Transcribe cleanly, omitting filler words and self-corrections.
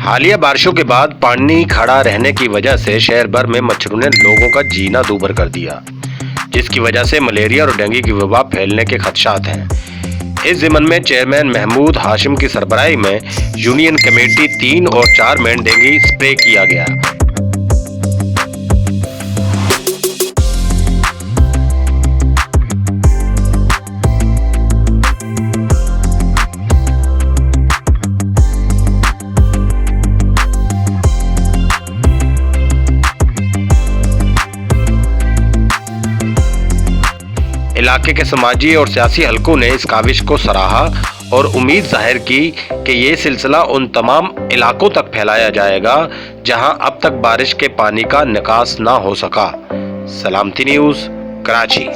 हालिया बारिशों के बाद पानी खड़ा रहने की वजह से शहर भर में मच्छरों ने लोगों का जीना दूभर कर दिया, जिसकी वजह से मलेरिया और डेंगू की वबा फैलने के खदशात हैं। इस ज़िमन में चेयरमैन महमूद हाशिम की सरबराही में यूनियन कमेटी 3 और 4 में डेंगू स्प्रे किया गया। इलाके के समाजी और सियासी हलकों ने इस काविश को सराहा और उम्मीद जाहिर की कि ये सिलसिला उन तमाम इलाकों तक फैलाया जाएगा जहां अब तक बारिश के पानी का निकास ना हो सका। सलामती न्यूज़, कराची।